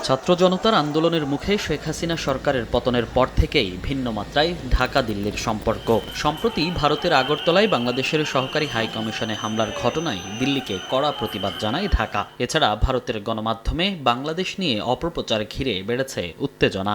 ছাত্র জনতার আন্দোলনের মুখে শেখ হাসিনা সরকারের পতনের পর থেকেই ভিন্ন মাত্রায় ঢাকা দিল্লির সম্পর্ক। সম্প্রতি ভারতের আগরতলায় বাংলাদেশের সহকারী হাই কমিশনে হামলার ঘটনায় দিল্লিকে কড়া প্রতিবাদ জানায় ঢাকা। এছাড়া ভারতের গণমাধ্যমে বাংলাদেশ নিয়ে অপপ্রচার ঘিরে বেড়েছে উত্তেজনা।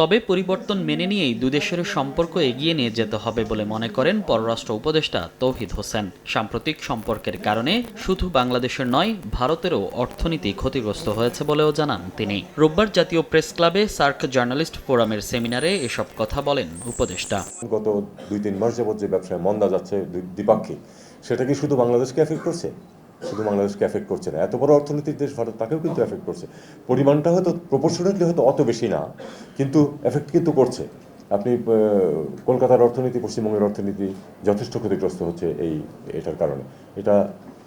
তবে পরিবর্তন মেনে নিয়েই দুদেশের সম্পর্ক এগিয়ে নিয়ে যেতে হবে বলে মনে করেন পররাষ্ট্র উপদেষ্টা তৌহিদ হোসেন। সাম্প্রতিক সম্পর্কের কারণে শুধু বাংলাদেশের নয়, ভারতেরও অর্থনীতি ক্ষতিগ্রস্ত হয়েছে বলেও জানান তিনি। রোববার জাতীয় প্রেস ক্লাবে সার্ক জার্নালিস্ট ফোরামের সেমিনারে এসব কথা বলেন উপদেষ্টা। গত 2-3 মাস যাবত যে ব্যবসায় মন্দা যাচ্ছে দ্বিপাক্ষিক, সেটা কি শুধু বাংলাদেশকে এফেক্ট করছে? শুধু বাংলাদেশকে এফেক্ট করছে না, এত বড় অর্থনীতির দেশ ভারত, তাকেও কিন্তু এফেক্ট করছে। পরিমাণটা হয়তো প্রপোর্শনালি হয়তো অত বেশি না, কিন্তু এফেক্ট কিন্তু করছে। আপনি কলকাতার অর্থনীতি, পশ্চিমবঙ্গের অর্থনীতি যথেষ্ট ক্ষতিগ্রস্ত হচ্ছে এটার কারণে। এটা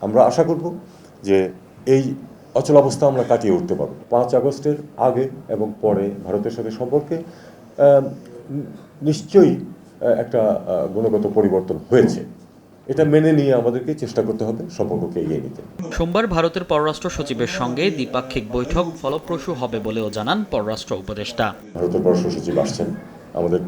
আমরা আশা করব যে এই অচলাবস্থা আমরা কাটিয়ে উঠতে পারব। 5 আগস্টের আগে এবং পরে ভারতের সাথে সম্পর্কে নিশ্চয়ই একটা গুণগত পরিবর্তন হয়েছে। এটা মেনে নিয়ে আমাদেরকে চেষ্টা করতে হবে সম্পর্ককে এগিয়ে নিতে। সোমবার ভারতের পররাষ্ট্র সচিবের সঙ্গে দ্বিপাক্ষিক বৈঠক ফলপ্রসূ হবে বলেও জানান পররাষ্ট্র উপদেষ্টা। ভারতের পররাষ্ট্র সচিব আসছেন, আমাদের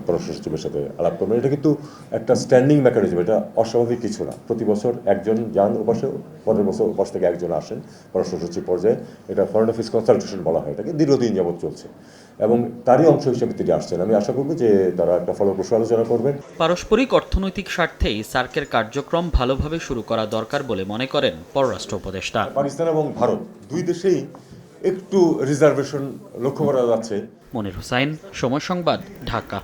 পররাষ্ট্র সচিবের সাথে আলাপ করবেন। এটা কিন্তু একটা স্ট্যান্ডিং মেকানিজম, এটা অস্বাভাবিক কিছু না। প্রতি বছর একজন যান ওপাশে, পরের বছর ওপাশ থেকে একজন আসেন পররাষ্ট্র সচিব পর্যায়ে। এটা ফরেন অফিস কনসালটেশন বলা হয় এটাকে, দীর্ঘদিন যাবৎ চলছে এবং তারই অংশ হিসেবে তিনি আসছেন। আমি আশা করব যে তারা একটা ফলপ্রসূ আলোচনা করবেন। পারস্পরিক অর্থনৈতিক স্বার্থেই সার্কের কার্যক্রম ভালোভাবে শুরু করা দরকার বলে মনে করেন পররাষ্ট্র উপদেষ্টা। পাকিস্তান এবং ভারত দুই দেশেই একটু রিজার্ভেশন লক্ষ্য করা যাচ্ছে। মনির হোসাইন, সময় সংবাদ, ঢাকা।